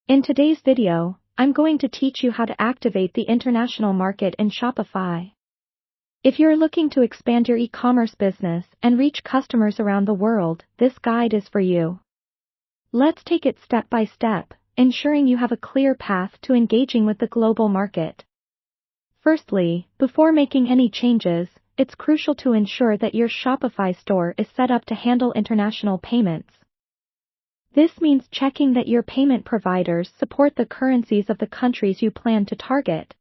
In today's video, I'm going to teach you how to activate the international market in Shopify. If you're looking to expand your e-commerce business and reach customers around the world, this guide is for you. Let's take it step by step, ensuring you have a clear path to engaging with the global market. Firstly, before making any changes, it's crucial to ensure that your Shopify store is set up to handle international payments. This means checking that your payment providers support the currencies of the countries you plan to target.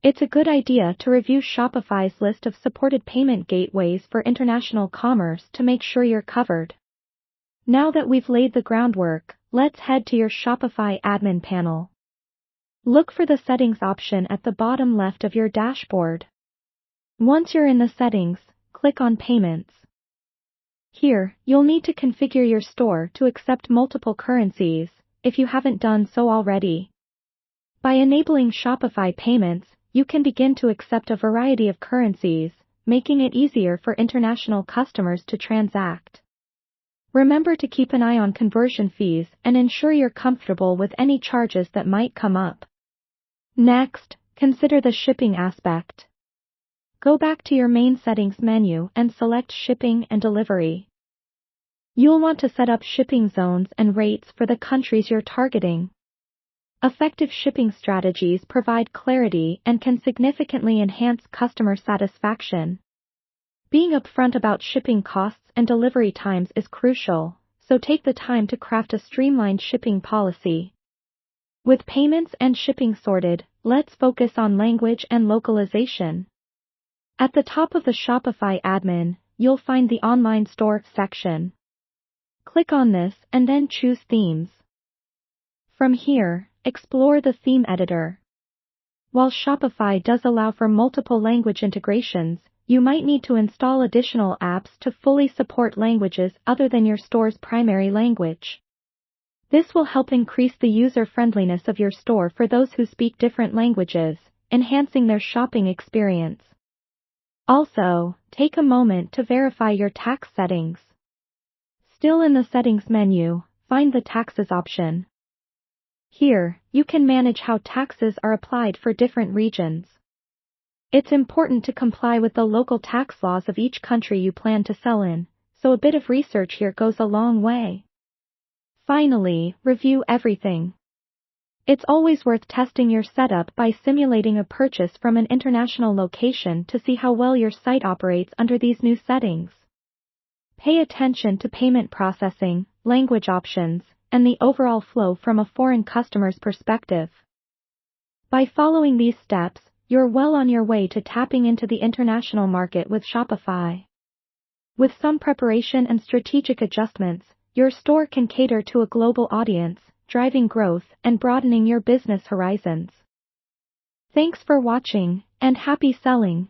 It's a good idea to review Shopify's list of supported payment gateways for international commerce to make sure you're covered. Now that we've laid the groundwork, let's head to your Shopify admin panel. Look for the settings option at the bottom left of your dashboard. Once you're in the settings, click on Payments. Here, you'll need to configure your store to accept multiple currencies, if you haven't done so already. By enabling Shopify Payments, you can begin to accept a variety of currencies, making it easier for international customers to transact. Remember to keep an eye on conversion fees and ensure you're comfortable with any charges that might come up. Next, consider the shipping aspect. Go back to your main settings menu and select Shipping and Delivery. You'll want to set up shipping zones and rates for the countries you're targeting. Effective shipping strategies provide clarity and can significantly enhance customer satisfaction. Being upfront about shipping costs and delivery times is crucial, so take the time to craft a streamlined shipping policy. With payments and shipping sorted, let's focus on language and localization. At the top of the Shopify admin, you'll find the Online Store section. Click on this and then choose Themes. From here, explore the theme editor. While Shopify does allow for multiple language integrations, you might need to install additional apps to fully support languages other than your store's primary language. This will help increase the user-friendliness of your store for those who speak different languages, enhancing their shopping experience. Also, take a moment to verify your tax settings. Still in the Settings menu, find the Taxes option. Here, you can manage how taxes are applied for different regions. It's important to comply with the local tax laws of each country you plan to sell in, so a bit of research here goes a long way. Finally, review everything. It's always worth testing your setup by simulating a purchase from an international location to see how well your site operates under these new settings. Pay attention to payment processing, language options, and the overall flow from a foreign customer's perspective. By following these steps, you're well on your way to tapping into the international market with Shopify. With some preparation and strategic adjustments, your store can cater to a global audience, driving growth and broadening your business horizons. Thanks for watching, and happy selling!